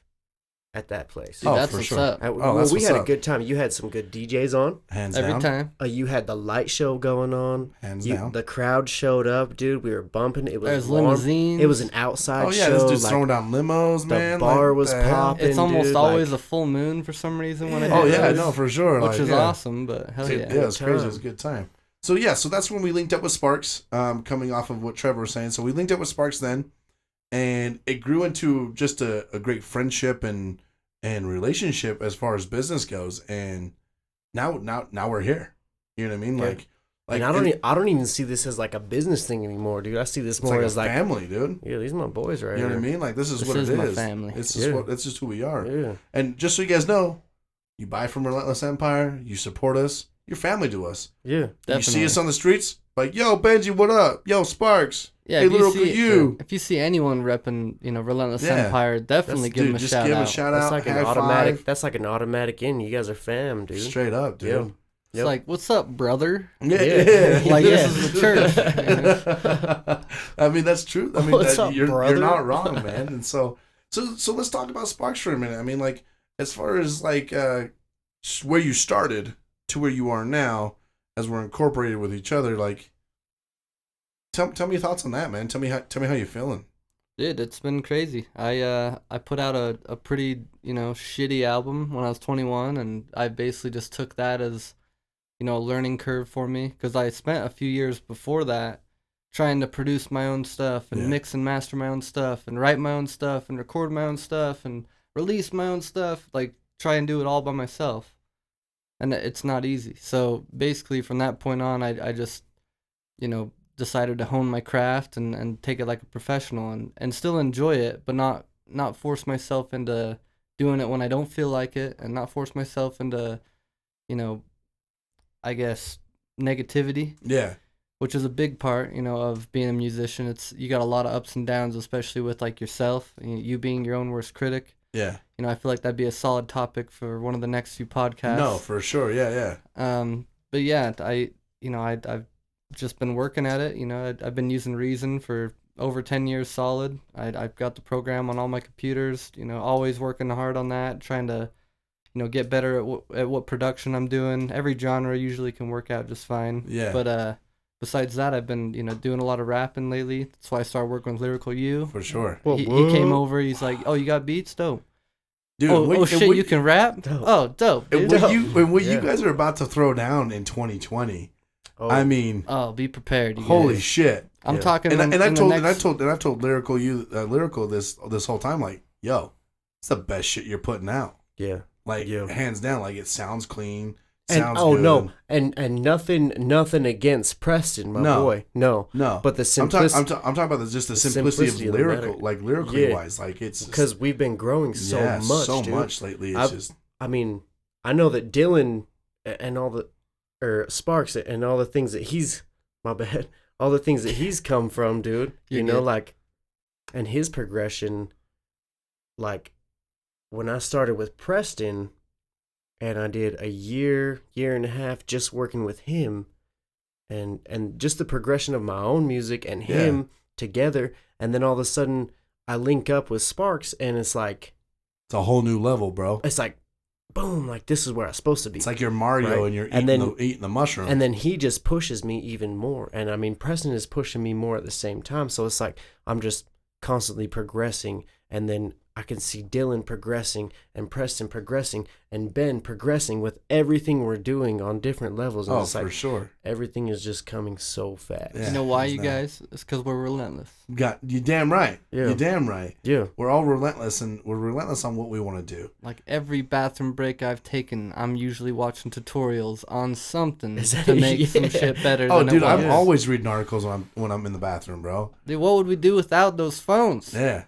at that place. Dude, Oh, that's for what's sure. up. Well, that's we what's had up. a good time. You had some good DJs on. Hands Every down. time. You had the light show going on. Hands down. The crowd showed up, dude. We were bumping. It was There's warm. limousines. It was an outside Oh yeah, show. this dude's like, throwing down limos, the man. bar like, was the hell? popping. It's almost dude, always like- a full moon for some reason when it Oh yeah, happens, no, for sure. which like, is yeah. awesome. But hell Dude, yeah. yeah, it's crazy. time. It's a good time. So that's when we linked up with Sparks. Coming off of what Trevor was saying, so we linked up with Sparks then, and it grew into just a great friendship and relationship as far as business goes. And now we're here. You know what I mean? Yeah. Like And I don't even see this as like a business thing anymore, dude. I see this it's more like as a like, family, dude. yeah, these are my boys right You know here. what I mean? Like this is This what is it my is. family. It's Yeah. just who we are. Yeah. And just so you guys know, you buy from Relentless Empire, you support us, you're family to us. Yeah. You see Definitely. us on the streets, like, yo, Benji, what up? Yo, Sparks. Yeah, Hey, if you little see you. if you see anyone repping, Relentless Yeah. Empire, definitely give them a just shout give out. a shout That's out. like an high automatic. five. That's like an automatic in. You guys are fam, dude. Straight up, dude. Yeah. It's Yep. like, what's up, brother? Yeah. Like, this is the church. I mean, that's true. I mean, What's up, you're brother? not wrong, man. And so let's talk about Sparks for a minute. I mean, like, as far as like where you started to where you are now, as we're incorporated with each other, like, tell me your thoughts on that, man. Tell me how you feeling. Dude, it's been crazy. I put out a pretty, shitty album when I was 21, and I basically just took that as, a learning curve for me, because I spent a few years before that trying to produce my own stuff and Yeah. mix and master my own stuff and write my own stuff and record my own stuff and release my own stuff, like try and do it all by myself. And it's not easy. So basically from that point on, I just, decided to hone my craft and take it like a professional and still enjoy it, but not force myself into doing it when I don't feel like it, and not force myself into, I guess, negativity, Yeah. which is a big part, of being a musician. It's, you got a lot of ups and downs, especially with like yourself, you being your own worst critic. Yeah. I feel like that'd be a solid topic for one of the next few podcasts. No, for sure. Yeah. But yeah, I've just been working at it. I've been using Reason for over 10 years solid. I've got the program on all my computers, always working hard on that, trying to, get better at what production I'm doing. Every genre usually can work out just fine. Yeah. But besides that, I've been, doing a lot of rapping lately. That's why I started working with Lyrical You. For sure. He came over, he's like, "Oh, you got beats? Dope. Dude, Shit, you can rap? Dope. Oh, dope, And dude." what Yeah. you guys are about to throw down in 2020, Oh, I mean, Oh, be prepared. You holy guys. shit! I'm Yeah. talking. And in I the told next- Lyrical this whole time, like, yo, it's the best shit you're putting out. yeah. Like, Yeah. hands down, like it sounds clean. And Sounds oh good. no, and nothing against Preston, my No. boy. No, No, but the I'm talking simplicity, about just the simplicity simplicity of of the lyrical, matter. like lyrically Yeah. wise, like it's because we've been growing so yeah, much, so dude. much lately. It's I've- just I mean, I know that Dylan and all the or Sparks and all the things that my bad, all the things that he's come from, dude. You're You know, good. like, and his progression, like, when I started with Preston, and I did a year and a half just working with him, and just the progression of my own music and him together, and then all of a sudden I link up with Sparks, and it's like a whole new level, bro. it's like boom, like this is where I'm supposed to be. It's like you're Mario Right. and you're And eating the mushroom. And then he just pushes me even more. And I mean, Preston is pushing me more at the same time. So it's like I'm just constantly progressing. And then I can see Dylan progressing and Preston progressing and Ben progressing with everything we're doing on different levels. And oh, it's for like sure. everything is just coming so fast. Yeah. You know why, it's you not. guys? It's because we're relentless. You damn right. Yeah. You damn right. Yeah. We're all relentless, and we're relentless on what we want to do. Like every bathroom break I've taken, I'm usually watching tutorials on something Is that- to make some yeah. shit better. Oh, than dude, it I'm was. always reading articles when I'm in the bathroom, bro. Dude, what would we do without those phones? Yeah.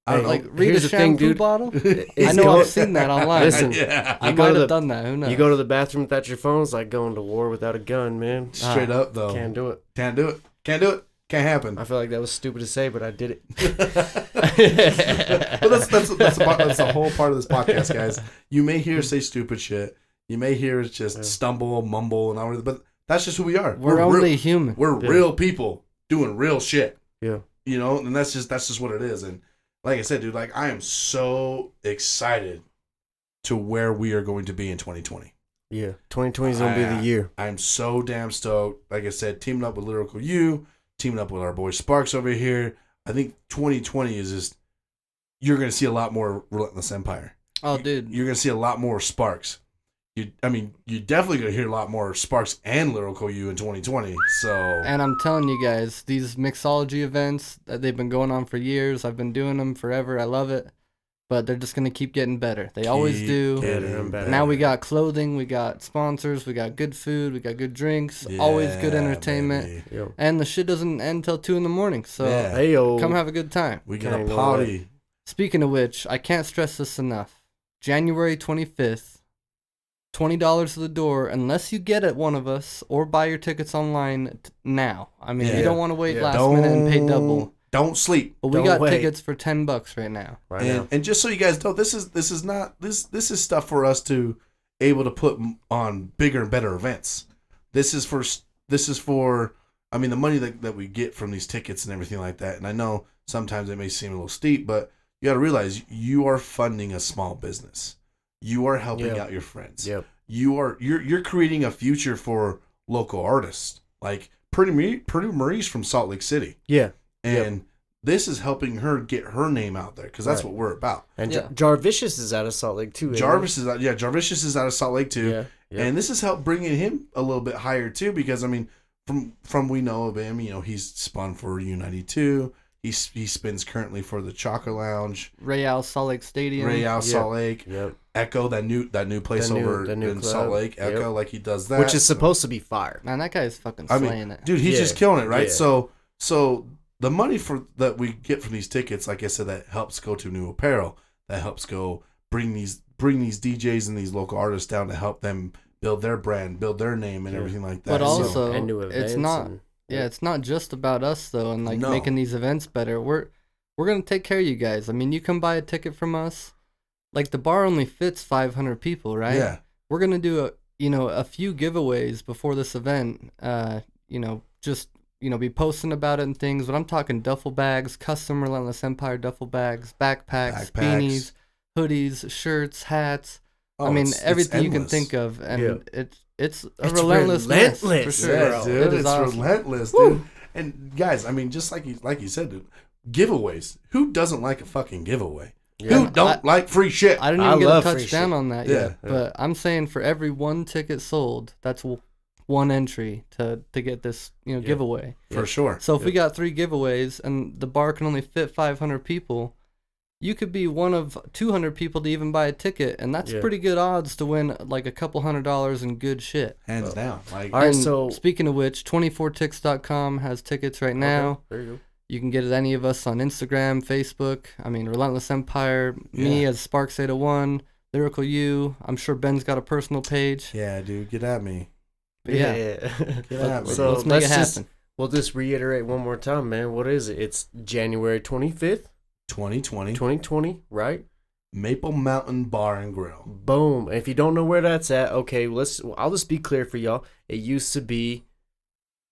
I Hey, don't Like know. read Here's a the thing, shampoo dude. bottle? I It's know go- I've seen that online. Listen, yeah. I you go might to have the- done that. Who knows? You go to the bathroom without your phone, it's like going to war without a gun, man. Straight up, though. Can't do it. Can't do it. Can't do it. Can't happen. I feel like that was stupid to say, but I did it. But that's the whole part of this podcast, guys. You may hear us say stupid shit. You may hear us just stumble, mumble, and all. But that's just who we are. We're only human. We're Yeah. real people doing real shit. Yeah. You know, and that's just what it is. And like I said, dude, like I am so excited to where we are going to be in 2020. Yeah. 2020 is going to be the year. I'm so damn stoked. Like I said, teaming up with Lyrical You, teaming up with our boy Sparks over here. I think 2020 is just, you're going to see a lot more Relentless Empire. Oh, dude. You're going to see a lot more Sparks. You're definitely going to hear a lot more Sparks and Lyrical You in 2020. So, And I'm telling you guys, these mixology events, they've been going on for years. I've been doing them forever. I love it. But they're just going to keep getting better. They always keep do. getting better. Now we got clothing, we got sponsors, we got good food, we got good drinks, always good Yeah, entertainment. baby. Yo. And the shit doesn't end till 2 a.m. So Yeah. Hey, yo. come have a good time. We got a Kinda party. Speaking of which, I can't stress this enough. January 25th, $20 to the door, unless you get at one of us or buy your tickets online now. I mean, Yeah. you don't want to wait Yeah. last minute and pay double. Don't sleep. But we Don't got wait. tickets for $10 right now. Right now. And just so you guys know, this is stuff for us to able to put on bigger and better events. This is for I mean, the money that we get from these tickets and everything like that. And I know sometimes it may seem a little steep, but you got to realize you are funding a small business. You are helping out your friends. Yep. You're creating a future for local artists like Pretty Marie's from Salt Lake City. Yeah. And this is helping her get her name out there because that's Right. what we're about. And Yeah. Jarvicious is out of Salt Lake, too. Jarvis is out of Salt Lake too, Yeah. Yep. and this has helped bringing him a little bit higher too. Because I mean, from we know of him, you know, he's spun for U92. He spins currently for the Chocolate Lounge, Real Salt Lake Stadium. Real Salt Lake, Yep. Echo, that new place The new- over the new in club. Salt Lake, Yep. Echo, like he does that, Which is supposed to be fire. Man, that guy's fucking I slaying mean, it. dude, he's Yeah. just killing it, right? Yeah. So the money that we get from these tickets, like I said, that helps go to new apparel. That helps go bring these DJs and these local artists down to help them build their brand, build their name, and Yeah. everything like that. But So- also, and new events. it's not. and- Yeah, it's not just about us though, and like No. making these events better. We're gonna take care of you guys. I mean, you come buy a ticket from us. Like the bar only fits 500 people, right? yeah, We're gonna do a few giveaways before this event. Just be posting about it and things. But I'm talking duffel bags, custom Relentless Empire duffel bags, backpacks, beanies, hoodies, shirts, hats. Oh, I mean, it's everything you can endless. think of, and Yeah. it's a It's relentless mess, for relentless, sure. Yeah, bro. dude, It is it's awesome. relentless, Woo. dude. And guys, I mean, just like you said, dude, giveaways. Who doesn't like a fucking giveaway? Yeah. Who don't like free shit? I didn't I even get a love free touchdown shit. on that Yeah. yet, but I'm saying for every one ticket sold, that's one entry to get this giveaway. For sure. So if we got 3 giveaways and the bar can only fit 500 people, you could be one of 200 people to even buy a ticket, and that's Yeah. pretty good odds to win like a couple $100 in good shit. Hands down. Like, All right, And so speaking of which, 24tix.com has tickets right now. Okay, there you go. You can get at any of us on Instagram, Facebook. I mean, Relentless Empire, me Yeah. as Sparks801, Lyrical You. I'm sure Ben's got a personal page. yeah, dude, get at me. But yeah, Yeah, So let's make it just happen. we'll just reiterate one more time, man. What is it? It's January 25th, 2020 2020, right? Maple Mountain Bar and Grill. Boom. And if you don't know where that's at, okay, I'll just be clear for y'all. It used to be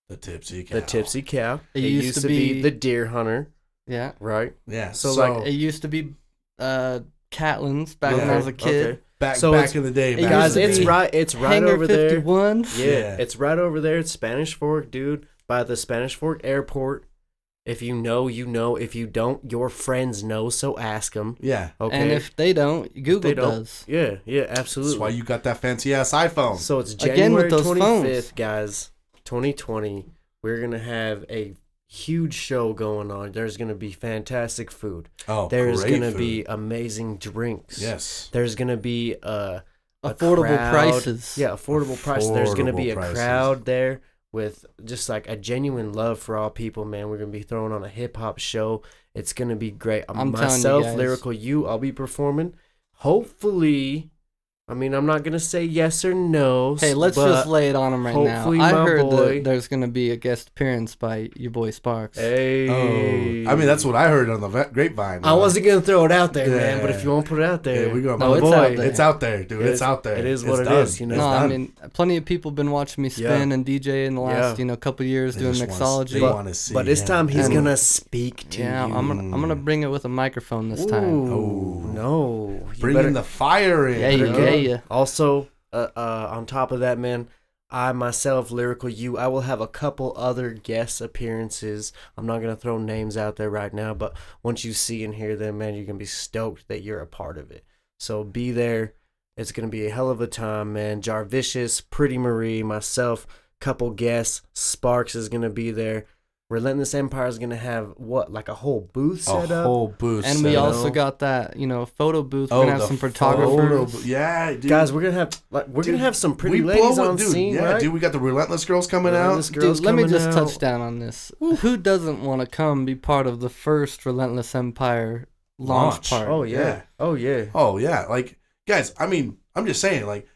The Tipsy Cow. the Tipsy Cow. It It used used to to be be- the Deer Hunter, Yeah. right? Yeah. So, So, like, It used to be Catlin's back when I was a Okay, kid. okay. back so back it's- in the day, it back Guys, in the it's day. right. It's right Hangar over there. 51. Yeah, Yeah. it's right over there. It's Spanish Fork, dude, by the Spanish Fork Airport. If you know, you know. If you don't, your friends know, so ask them. Yeah. Okay. And if they don't, Google they don't, does. yeah, absolutely. That's why you got that fancy ass iPhone. So it's Again with January those 25th, phones. guys, 2020. We're going to have a huge show going on. There's going to be fantastic food. Oh, There's great going to food. be amazing drinks. Yes. There's going to be a Affordable crowd. prices. Yeah, affordable price. There's going to be Affordable a prices. crowd there with just like a genuine love for all people, man. We're going to be throwing on a hip hop show. It's going to be great. I'm telling you Myself, guys. Lyrical You, I'll be performing. Hopefully, I mean, I'm not going to say yes or no. Hey, let's but just lay it on him right now. hopefully I my heard boy- that there's going to be a guest appearance by your boy Sparks. Hey. Oh, I mean that's what I heard on the grapevine. I wasn't going to throw it out there, man, but Yeah. if you want to put it out there, Yeah, we gonna No, put it's it- out there. It's out there, dude. It It's is- out there. it is It's what it done. is, you know? It's No, I done. mean, plenty of people been watching me spin and DJ in the last, couple years They doing just wanna- mixology. they But- wanna see but this him. time he's And- going to speak to Yeah, you. I'm gonna bring it with a microphone this time. Ooh, no. You Bringing better- the fire in. Yeah, you bro. get ya. Also, on top of that, man, I myself, Lyrical You, I will have a couple other guest appearances. I'm not going to throw names out there right now, but once you see and hear them, man, you're going to be stoked that you're a part of it. So be there. It's going to be a hell of a time, man. Jarvicious, Pretty Marie, myself, couple guests. Sparks is going to be there. Relentless Empire is going to have, like a whole booth set A up? whole booth. And set we up. also got that, photo booth. We're Oh, gonna have the some photo photographers. booth. Yeah, dude. Guys, we're gonna have some pretty we ladies blow it, on dude. scene, Yeah, right? dude. We got the Relentless girls coming Relentless out. girls Dude, let me coming just out. touch down on this. Who doesn't want to come be part of the first Relentless Empire launch party? Oh yeah. Yeah. Oh yeah. Oh yeah, like guys. I mean, I'm just saying, like,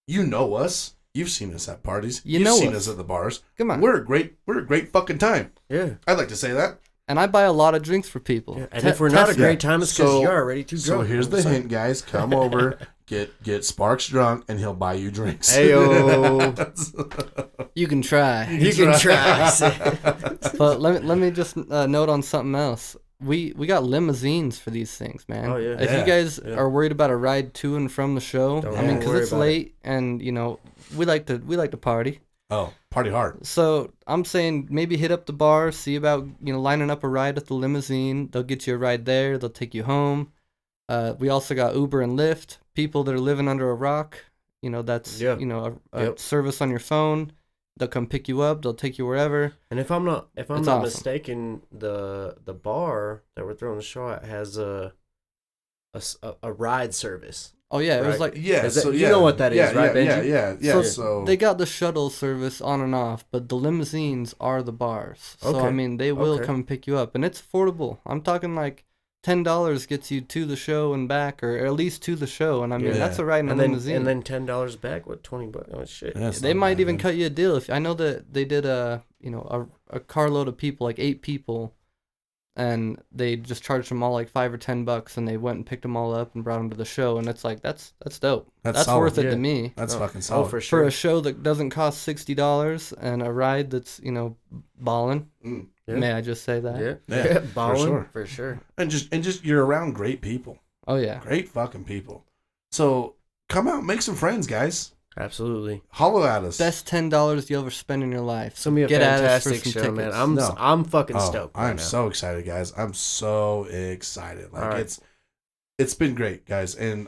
you know us. You've seen us at parties. You You've know seen us. us at the bars. Come on. We're a great fucking time. Yeah. I'd like to say that. And I buy a lot of drinks for people. Yeah. And if we're not a Test great it. time, it's because So- you're already too So drunk. here's the hint, guys. Come over, get Sparks drunk, and he'll buy you drinks. Ayo. You can try. You can try. But let me just note on something else. We got limousines for these things, man. Oh, yeah. If Yeah. you guys Yeah. are worried about a ride to and from the show, Don't I mean, even because worry it's about it. late and we like to party. Oh, party hard. So I'm saying maybe hit up the bar, see about lining up a ride at the limousine. They'll get you a ride there. They'll take you home. We also got Uber and Lyft. People that are living under a rock, that's Yeah. a Yep. service on your phone. They'll come pick you up. They'll take you wherever. And if I'm not It's not awesome. mistaken, the bar that we're throwing the show at has a ride service. Oh yeah, it was Right. like Yeah, Is that- so you yeah, know what that is, yeah, right, yeah, Benji? Yeah. So So they got the shuttle service on and off, but the limousines are the bars. So I Okay. mean, they will Okay. come pick you up, and it's affordable. I'm talking like $10 gets you to the show and back, or at least to the show. And I mean, Yeah. that's a ride in a And then limousine. and then $10 back. What, $20? Oh shit. Yeah, it's they not might bad, even man. cut you a deal. If I know that they did a carload of people, like 8 people, and they just charged them all like $5 or $10, and they went and picked them all up and brought them to the show, and it's like that's dope. That's That's solid. worth it Yeah. to me. That's Oh, fucking Oh, solid. for For sure. a show that doesn't cost $60 and a ride that's balling. Mm. Yeah. May I just say that? Yeah. Yeah, Ballin', sure. for sure. And just you're around great people, Oh yeah. great fucking people. So come out, make some friends, guys. Absolutely. Hollow at us. Best $10 you'll ever spend in your life. It's gonna be a Get at us for fantastic some show, man. tickets. I'm fucking Oh, stoked. right I'm now. so excited, guys. I'm so excited. Like All right. it's been great, guys. And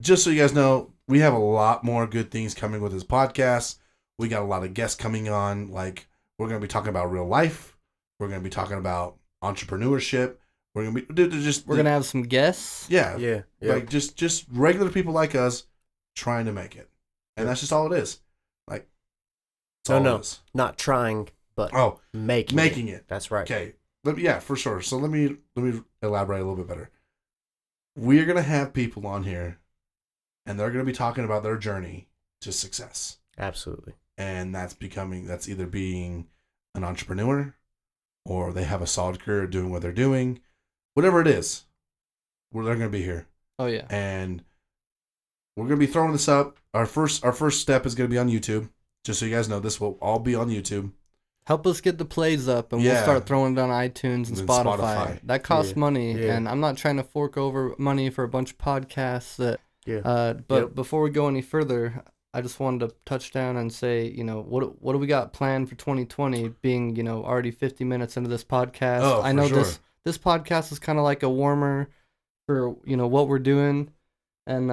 just so you guys know, we have a lot more good things coming with this podcast. We got a lot of guests coming on. Like we're gonna be talking about real life. We're gonna be talking about entrepreneurship. We're gonna be We're gonna have some guests. yeah, Yeah. Yeah. like just regular people like us trying to make it, and that's just all it is. Like that's all No. it is. Not trying, but Oh, making it. it. That's right. Okay. Yeah, for sure. So let me elaborate a little bit better. We're gonna have people on here, and they're gonna be talking about their journey to success. Absolutely. and that's either being an entrepreneur, or they have a solid career doing what they're doing, whatever it is, they're going to be here. Oh yeah. And we're going to be throwing this up. Our first step is going to be on YouTube. Just so you guys know, this will all be on YouTube. Help us get the plays up, and we'll start throwing it on iTunes and Spotify. That costs money, and I'm not trying to fork over money for a bunch of podcasts. But before we go any further, I just wanted to touch down and say, what do we got planned for 2020? Being already 50 minutes into this podcast. Oh, I know sure. this podcast is kind of like a warmer for what we're doing, and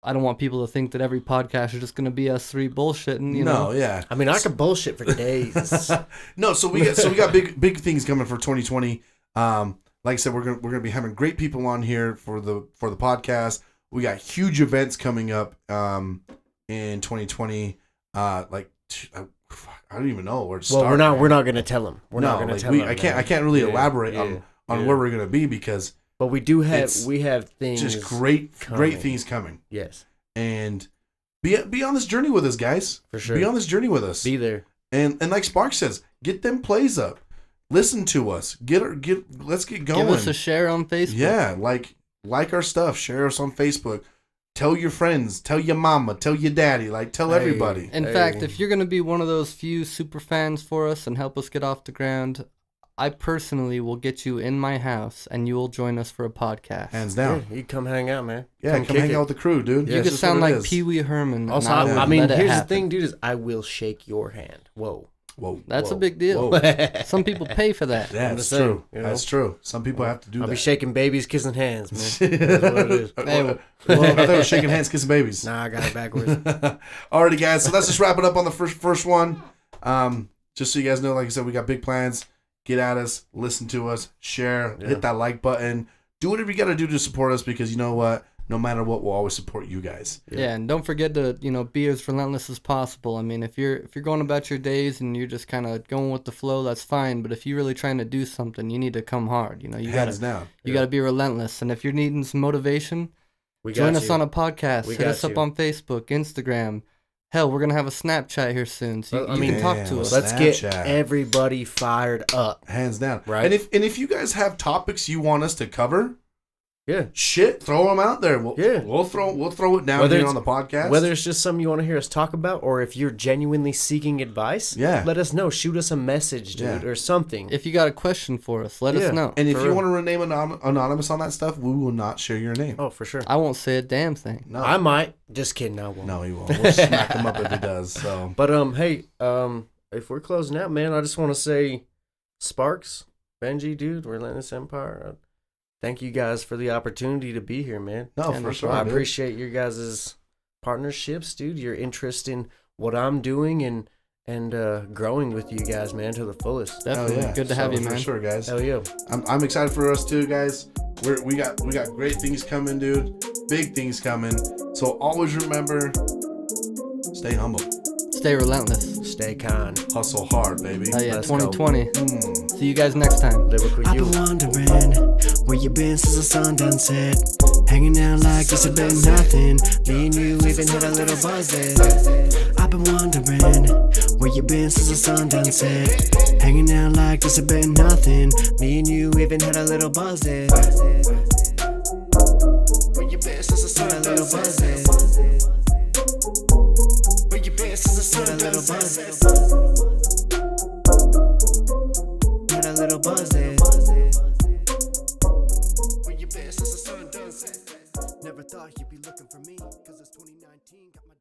I don't want people to think that every podcast is just going to be us three bullshitting. No, yeah. I mean, I could bullshit for days. No, so we got big things coming for 2020. Like I said, we're gonna be having great people on here for the podcast. We got huge events coming up in 2020. I don't even know where to start. Well, we're not gonna tell them. We're not gonna tell them. I can't really elaborate on where we're gonna be, because. But we have things, just great things coming. Yes. And be on this journey with us, guys. For sure. Be on this journey with us. Be there. And like Spark says, get them plays up. Listen to us. Let's get going. Give us a share on Facebook. Yeah, like our stuff. Share us on Facebook. Tell your friends. Tell your mama. Tell your daddy. Tell everybody. In fact, if you're gonna be one of those few super fans for us and help us get off the ground, I personally will get you in my house, and you will join us for a podcast. Hands down. Yeah, you come hang out, man. Yeah, come hang out with the crew, dude. You could sound like Pee Wee Herman. Also, I mean, here's the thing, dude, is I will shake your hand. Whoa. That's a big deal. Some people pay for that. Yeah, that's true. That's true. Some people have to do that. I'll be shaking babies, kissing hands, man. That's what it is. I thought it was shaking hands, kissing babies. Nah, I got it backwards. Alrighty, guys. So let's just wrap it up on the first one. Just so you guys know, like I said, we got big plans. Get at us, listen to us, share, hit that like button. Do whatever you got to do to support us, because you know what? No matter what, we'll always support you guys. Yeah, and don't forget to, be as relentless as possible. I mean, if you're going about your days and you're just kind of going with the flow, that's fine. But if you're really trying to do something, you need to come hard. You Hands down. You got to be relentless. And if you're needing some motivation, join us on a podcast. Hit us up on Facebook, Instagram. Hell, we're going to have a Snapchat here soon, so you can talk to us. Let's get everybody fired up. Hands down. Right. And if you guys have topics you want us to cover, shit, throw them out there. We'll throw it down here on the podcast. Whether it's just something you want to hear us talk about, or if you're genuinely seeking advice, let us know. Shoot us a message, dude, or something. If you got a question for us, let us know. And if you want to remain anonymous on that stuff, we will not share your name. Oh, for sure. I won't say a damn thing. No, I might. Just kidding. I won't. No, he won't. We'll smack him up if he does. So, but hey, if we're closing out, man, I just want to say, Sparks, Benji, dude, Relentless Empire. Thank you guys for the opportunity to be here, man. No, for sure. I appreciate your guys' partnerships, dude. Your interest in what I'm doing and growing with you guys, man, to the fullest. Definitely. Good to have you, man. For sure, guys. Hell yeah. I'm excited for us too, guys. We got great things coming, dude. Big things coming. So always remember, stay humble. Stay relentless. Stay kind. Hustle hard, baby. Oh yeah, Let's 2020. See you guys next time. I've been wondering where you been since the sun done set. Hanging out like this has been nothing. Me and you even had a little buzz there. I've been wondering where you been since the sun done set. Hanging out like this has been nothing. Me and you even had a little buzz there. Where you been since the sun done set? Where you been since the sun done set? Had a little buzz there. Where you been since the sun done set? Never thought you'd be looking for me, 'cause it's 2019, got my